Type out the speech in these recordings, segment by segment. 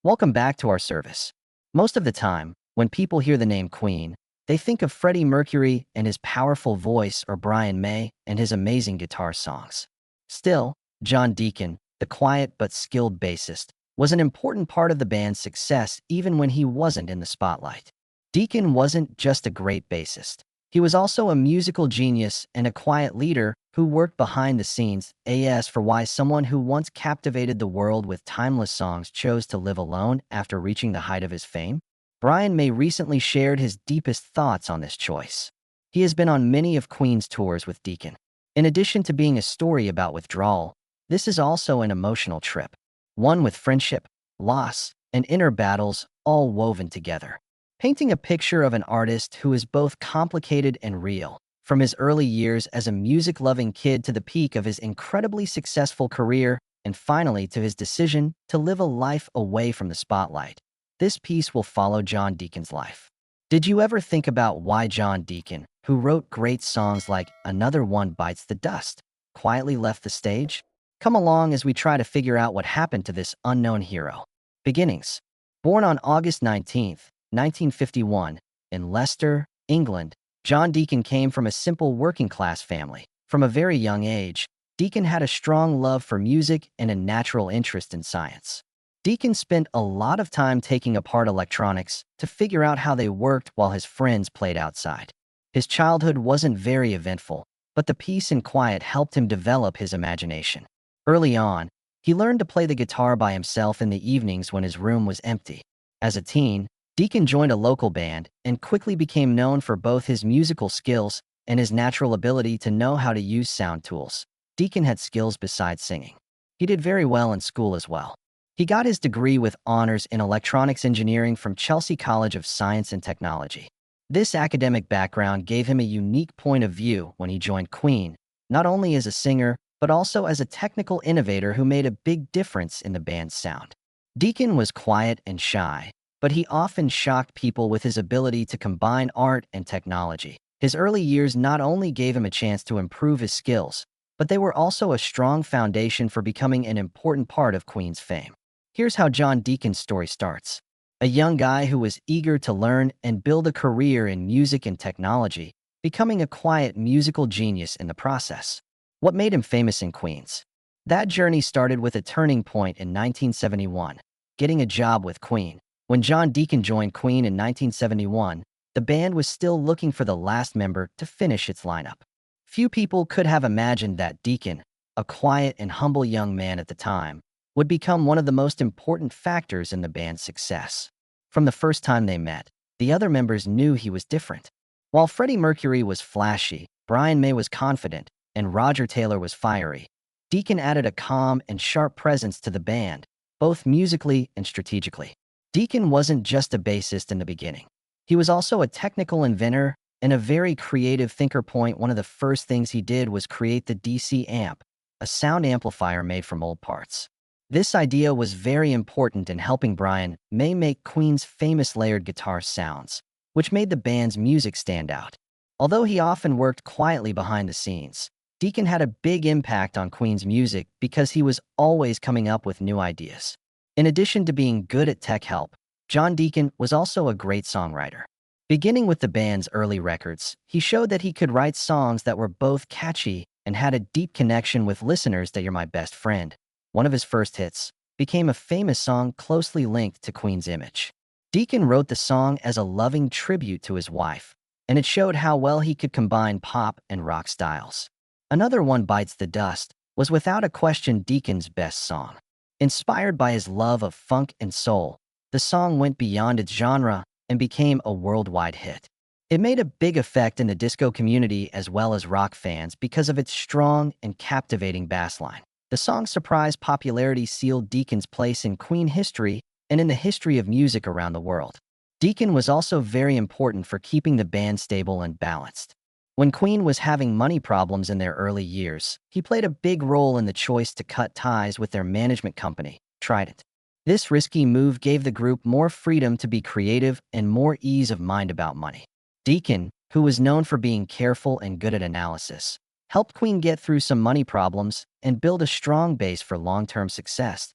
Welcome back to our service. Most of the time, when people hear the name Queen, they think of Freddie Mercury and his powerful voice or Brian May and his amazing guitar songs. Still, John Deacon, the quiet but skilled bassist, was an important part of the band's success even when he wasn't in the spotlight. Deacon wasn't just a great bassist. He was also a musical genius and a quiet leader who worked behind the scenes. As for why someone who once captivated the world with timeless songs chose to live alone after reaching the height of his fame, Brian May recently shared his deepest thoughts on this choice. He has been on many of Queen's tours with Deacon. In addition to being a story about withdrawal, this is also an emotional trip, one with friendship, loss, and inner battles all woven together, painting a picture of an artist who is both complicated and real. From his early years as a music-loving kid to the peak of his incredibly successful career, and finally to his decision to live a life away from the spotlight, this piece will follow John Deacon's life. Did you ever think about why John Deacon, who wrote great songs like Another One Bites the Dust, quietly left the stage? Come along as we try to figure out what happened to this unknown hero. Beginnings. Born on August 19, 1951, in Leicester, England, John Deacon came from a simple working-class family. From a very young age, Deacon had a strong love for music and a natural interest in science. Deacon spent a lot of time taking apart electronics to figure out how they worked while his friends played outside. His childhood wasn't very eventful, but the peace and quiet helped him develop his imagination. Early on, he learned to play the guitar by himself in the evenings when his room was empty. As a teen, Deacon joined a local band and quickly became known for both his musical skills and his natural ability to know how to use sound tools. Deacon had skills besides singing. He did very well in school as well. He got his degree with honors in electronics engineering from Chelsea College of Science and Technology. This academic background gave him a unique point of view when he joined Queen, not only as a singer, but also as a technical innovator who made a big difference in the band's sound. Deacon was quiet and shy, but he often shocked people with his ability to combine art and technology. His early years not only gave him a chance to improve his skills, but they were also a strong foundation for becoming an important part of Queen's fame. Here's how John Deacon's story starts. A young guy who was eager to learn and build a career in music and technology, becoming a quiet musical genius in the process. What made him famous in Queens? That journey started with a turning point in 1971, getting a job with Queen. When John Deacon joined Queen in 1971, the band was still looking for the last member to finish its lineup. Few people could have imagined that Deacon, a quiet and humble young man at the time, would become one of the most important factors in the band's success. From the first time they met, the other members knew he was different. While Freddie Mercury was flashy, Brian May was confident, and Roger Taylor was fiery, Deacon added a calm and sharp presence to the band, both musically and strategically. Deacon wasn't just a bassist in the beginning. He was also a technical inventor and a very creative thinker. One of the first things he did was create the DC amp, a sound amplifier made from old parts. This idea was very important in helping Brian May make Queen's famous layered guitar sounds, which made the band's music stand out. Although he often worked quietly behind the scenes, Deacon had a big impact on Queen's music because he was always coming up with new ideas. In addition to being good at tech help, John Deacon was also a great songwriter. Beginning with the band's early records, he showed that he could write songs that were both catchy and had a deep connection with listeners. That You're My Best Friend, one of his first hits, became a famous song closely linked to Queen's image. Deacon wrote the song as a loving tribute to his wife, and it showed how well he could combine pop and rock styles. Another One Bites the Dust was without a question Deacon's best song. Inspired by his love of funk and soul, the song went beyond its genre and became a worldwide hit. It made a big effect in the disco community as well as rock fans because of its strong and captivating bass line. The song's surprise popularity sealed Deacon's place in Queen history and in the history of music around the world. Deacon was also very important for keeping the band stable and balanced. When Queen was having money problems in their early years, he played a big role in the choice to cut ties with their management company, Trident. This risky move gave the group more freedom to be creative and more ease of mind about money. Deacon, who was known for being careful and good at analysis, helped Queen get through some money problems and build a strong base for long-term success.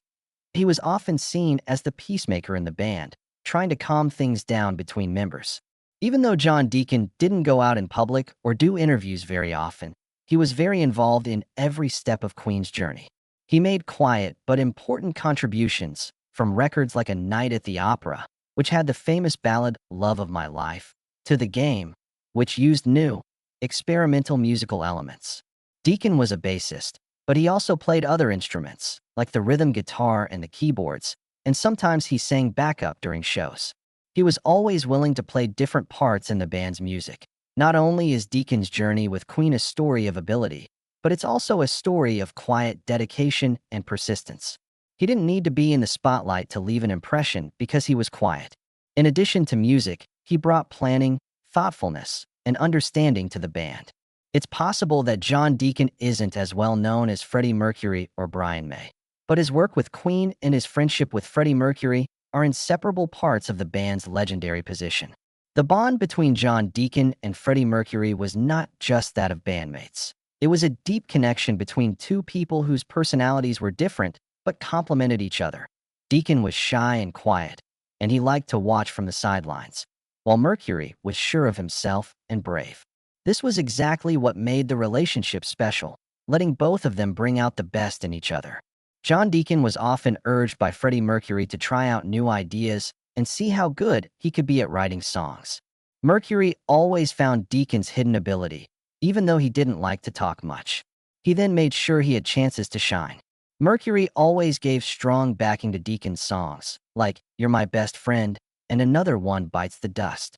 He was often seen as the peacemaker in the band, trying to calm things down between members. Even though John Deacon didn't go out in public or do interviews very often, he was very involved in every step of Queen's journey. He made quiet but important contributions, from records like A Night at the Opera, which had the famous ballad Love of My Life, to The Game, which used new, experimental musical elements. Deacon was a bassist, but he also played other instruments, like the rhythm guitar and the keyboards, and sometimes he sang backup during shows. He was always willing to play different parts in the band's music. Not only is Deacon's journey with Queen a story of ability, but it's also a story of quiet dedication and persistence. He didn't need to be in the spotlight to leave an impression because he was quiet. In addition to music, he brought planning, thoughtfulness, and understanding to the band. It's possible that John Deacon isn't as well known as Freddie Mercury or Brian May, but his work with Queen and his friendship with Freddie Mercury are inseparable parts of the band's legendary position. The bond between John Deacon and Freddie Mercury was not just that of bandmates. It was a deep connection between two people whose personalities were different but complemented each other. Deacon was shy and quiet, and he liked to watch from the sidelines, while Mercury was sure of himself and brave. This was exactly what made the relationship special, letting both of them bring out the best in each other. John Deacon was often urged by Freddie Mercury to try out new ideas and see how good he could be at writing songs. Mercury always found Deacon's hidden ability, even though he didn't like to talk much. He then made sure he had chances to shine. Mercury always gave strong backing to Deacon's songs, like You're My Best Friend and Another One Bites the Dust.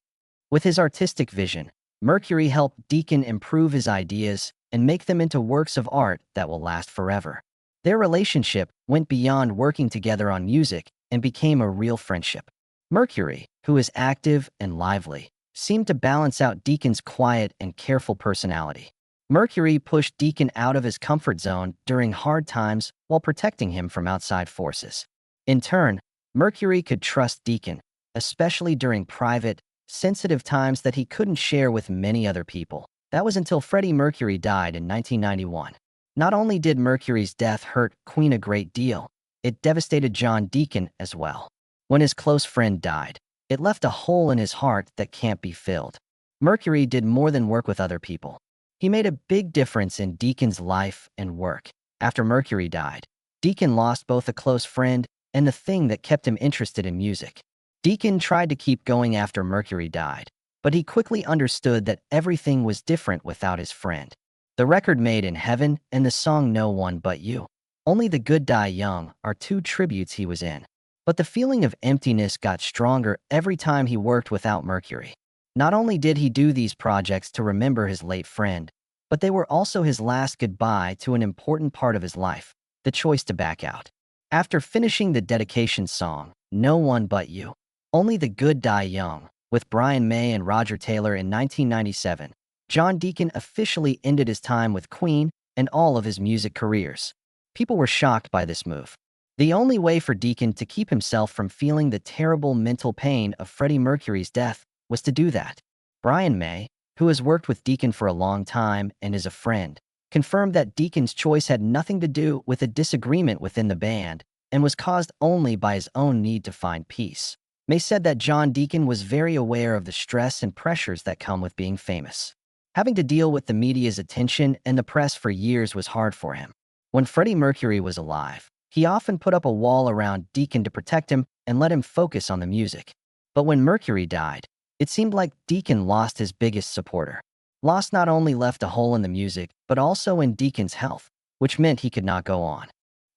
With his artistic vision, Mercury helped Deacon improve his ideas and make them into works of art that will last forever. Their relationship went beyond working together on music and became a real friendship. Mercury, who is active and lively, seemed to balance out Deacon's quiet and careful personality. Mercury pushed Deacon out of his comfort zone during hard times while protecting him from outside forces. In turn, Mercury could trust Deacon, especially during private, sensitive times that he couldn't share with many other people. That was until Freddie Mercury died in 1991. Not only did Mercury's death hurt Queen a great deal, it devastated John Deacon as well. When his close friend died, it left a hole in his heart that can't be filled. Mercury did more than work with other people. He made a big difference in Deacon's life and work. After Mercury died, Deacon lost both a close friend and the thing that kept him interested in music. Deacon tried to keep going after Mercury died, but he quickly understood that everything was different without his friend. The record Made in Heaven and the song No One But You, Only the Good Die Young are two tributes he was in. But the feeling of emptiness got stronger every time he worked without Mercury. Not only did he do these projects to remember his late friend, but they were also his last goodbye to an important part of his life, the choice to back out. After finishing the dedication song, No One But You, Only the Good Die Young, with Brian May and Roger Taylor in 1997, John Deacon officially ended his time with Queen and all of his music careers. People were shocked by this move. The only way for Deacon to keep himself from feeling the terrible mental pain of Freddie Mercury's death was to do that. Brian May, who has worked with Deacon for a long time and is a friend, confirmed that Deacon's choice had nothing to do with a disagreement within the band and was caused only by his own need to find peace. May said that John Deacon was very aware of the stress and pressures that come with being famous. Having to deal with the media's attention and the press for years was hard for him. When Freddie Mercury was alive, he often put up a wall around Deacon to protect him and let him focus on the music. But when Mercury died, it seemed like Deacon lost his biggest supporter. Loss not only left a hole in the music, but also in Deacon's health, which meant he could not go on.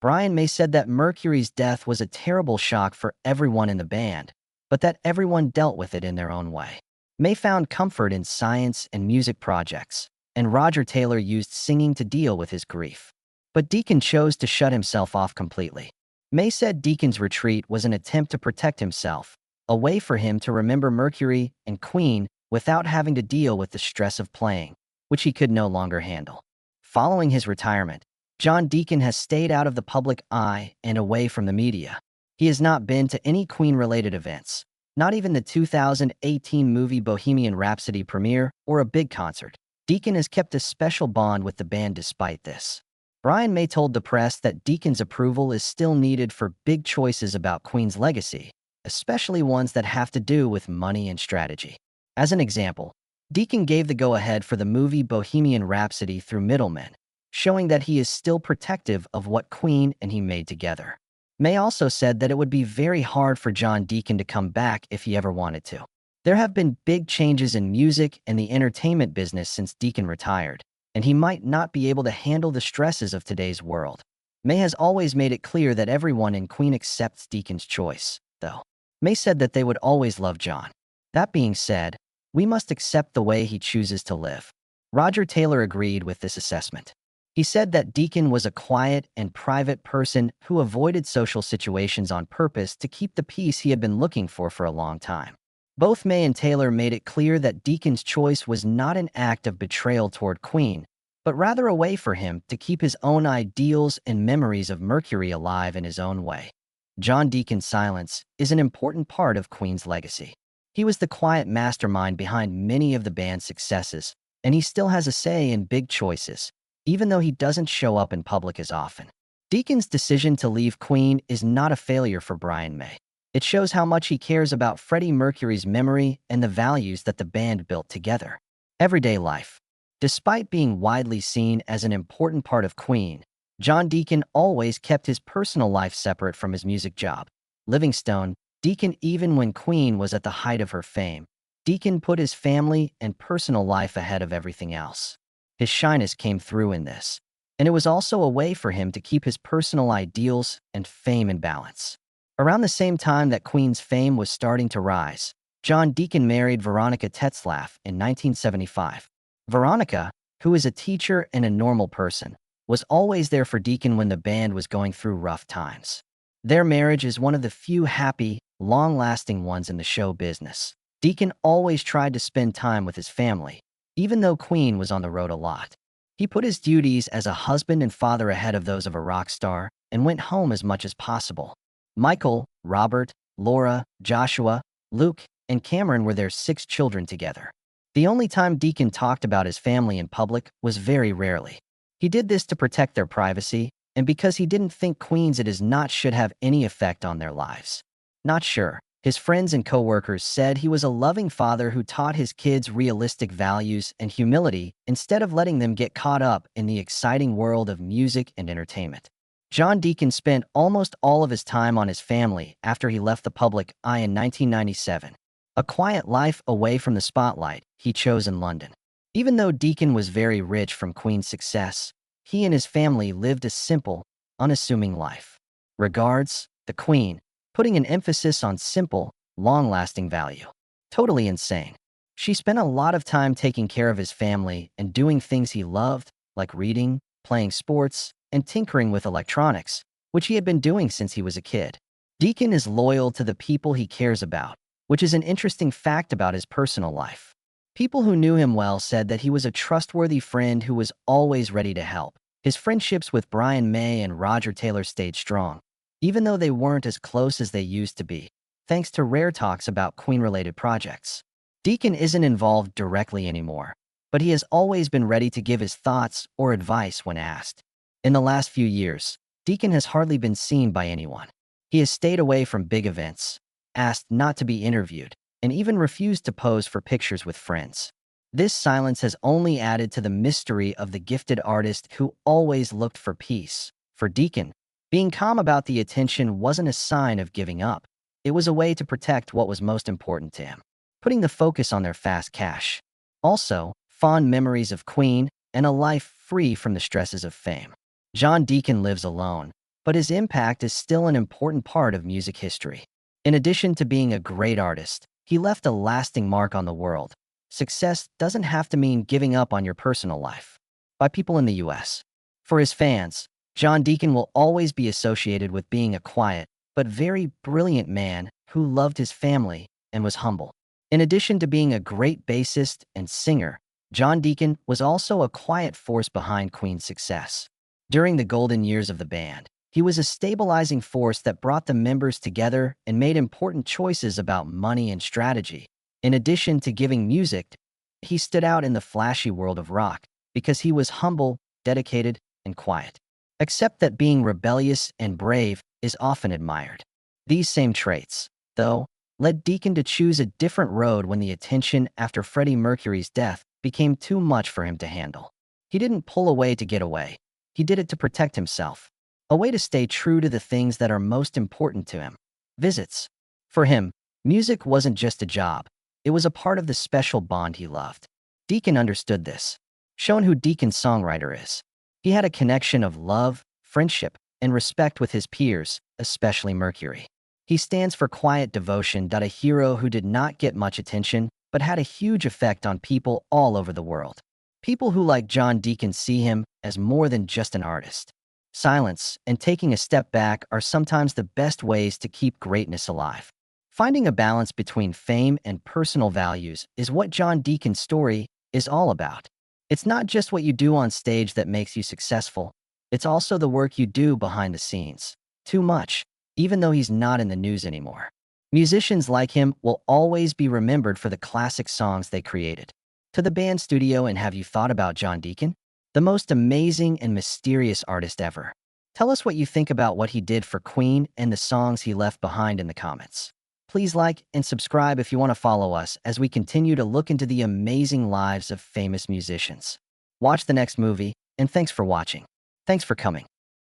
Brian May said that Mercury's death was a terrible shock for everyone in the band, but that everyone dealt with it in their own way. May found comfort in science and music projects, and Roger Taylor used singing to deal with his grief. But Deacon chose to shut himself off completely. May said Deacon's retreat was an attempt to protect himself, a way for him to remember Mercury and Queen without having to deal with the stress of playing, which he could no longer handle. Following his retirement, John Deacon has stayed out of the public eye and away from the media. He has not been to any Queen-related events, not even the 2018 movie Bohemian Rhapsody premiere or a big concert. Deacon has kept a special bond with the band despite this. Brian May told the press that Deacon's approval is still needed for big choices about Queen's legacy, especially ones that have to do with money and strategy. As an example, Deacon gave the go-ahead for the movie Bohemian Rhapsody through middlemen, showing that he is still protective of what Queen and he made together. May also said that it would be very hard for John Deacon to come back if he ever wanted to. There have been big changes in music and the entertainment business since Deacon retired, and he might not be able to handle the stresses of today's world. May has always made it clear that everyone in Queen accepts Deacon's choice, though. May said that they would always love John. That being said, we must accept the way he chooses to live. Roger Taylor agreed with this assessment. He said that Deacon was a quiet and private person who avoided social situations on purpose to keep the peace he had been looking for a long time. Both May and Taylor made it clear that Deacon's choice was not an act of betrayal toward Queen, but rather a way for him to keep his own ideals and memories of Mercury alive in his own way. John Deacon's silence is an important part of Queen's legacy. He was the quiet mastermind behind many of the band's successes, and he still has a say in big choices, even though he doesn't show up in public as often. Deacon's decision to leave Queen is not a failure for Brian May. It shows how much he cares about Freddie Mercury's memory and the values that the band built together. Everyday life. Despite being widely seen as an important part of Queen, John Deacon always kept his personal life separate from his music job. Livingstone, Deacon even when Queen was at the height of her fame, Deacon put his family and personal life ahead of everything else. His shyness came through in this, and it was also a way for him to keep his personal ideals and fame in balance. Around the same time that Queen's fame was starting to rise, John Deacon married Veronica Tetzlaff in 1975. Veronica, who is a teacher and a normal person, was always there for Deacon when the band was going through rough times. Their marriage is one of the few happy, long-lasting ones in the show business. Deacon always tried to spend time with his family, even though Queen was on the road a lot. He put his duties as a husband and father ahead of those of a rock star and went home as much as possible. Michael, Robert, Laura, Joshua, Luke, and Cameron were their 6 children together. The only time Deacon talked about his family in public was very rarely. He did this to protect their privacy and because he didn't think Queen's It Is Not should have any effect on their lives. Not sure. His friends and co-workers said he was a loving father who taught his kids realistic values and humility instead of letting them get caught up in the exciting world of music and entertainment. John Deacon spent almost all of his time on his family after he left the public eye in 1997. A quiet life away from the spotlight he chose in London. Even though Deacon was very rich from Queen's success, he and his family lived a simple, unassuming life. Regards, the Queen, putting an emphasis on simple, long-lasting value. Totally insane. She spent a lot of time taking care of his family and doing things he loved, like reading, playing sports, and tinkering with electronics, which he had been doing since he was a kid. Deacon is loyal to the people he cares about, which is an interesting fact about his personal life. People who knew him well said that he was a trustworthy friend who was always ready to help. His friendships with Brian May and Roger Taylor stayed strong, even though they weren't as close as they used to be, thanks to rare talks about Queen-related projects. Deacon isn't involved directly anymore, but he has always been ready to give his thoughts or advice when asked. In the last few years, Deacon has hardly been seen by anyone. He has stayed away from big events, asked not to be interviewed, and even refused to pose for pictures with friends. This silence has only added to the mystery of the gifted artist who always looked for peace. For Deacon, being calm about the attention wasn't a sign of giving up. It was a way to protect what was most important to him, putting the focus on their fast cash. Also, fond memories of Queen and a life free from the stresses of fame. John Deacon lives alone, but his impact is still an important part of music history. In addition to being a great artist, he left a lasting mark on the world. Success doesn't have to mean giving up on your personal life. By people in the U.S. For his fans, John Deacon will always be associated with being a quiet, but very brilliant man who loved his family and was humble. In addition to being a great bassist and singer, John Deacon was also a quiet force behind Queen's success. During the golden years of the band, he was a stabilizing force that brought the members together and made important choices about money and strategy. In addition to giving music, he stood out in the flashy world of rock because he was humble, dedicated, and quiet. except that being rebellious and brave is often admired. These same traits, though, led Deacon to choose a different road when the attention after Freddie Mercury's death became too much for him to handle. He didn't pull away to get away. He did it to protect himself, a way to stay true to the things that are most important to him. Visits. For him, music wasn't just a job. It was a part of the special bond he loved. Deacon understood this, shown who Deacon's songwriter is. He had a connection of love, friendship, and respect with his peers, especially Mercury. He stands for quiet devotion, a hero who did not get much attention, but had a huge effect on people all over the world. People who like John Deacon see him as more than just an artist. Silence and taking a step back are sometimes the best ways to keep greatness alive. Finding a balance between fame and personal values is what John Deacon's story is all about. It's not just what you do on stage that makes you successful. It's also the work you do behind the scenes. Too much, even though he's not in the news anymore. Musicians like him will always be remembered for the classic songs they created. To the band studio, and have you thought about John Deacon? The most amazing and mysterious artist ever. Tell us what you think about what he did for Queen and the songs he left behind in the comments. Please like and subscribe if you want to follow us as we continue to look into the amazing lives of famous musicians. Watch the next movie, and thanks for watching. Thanks for coming.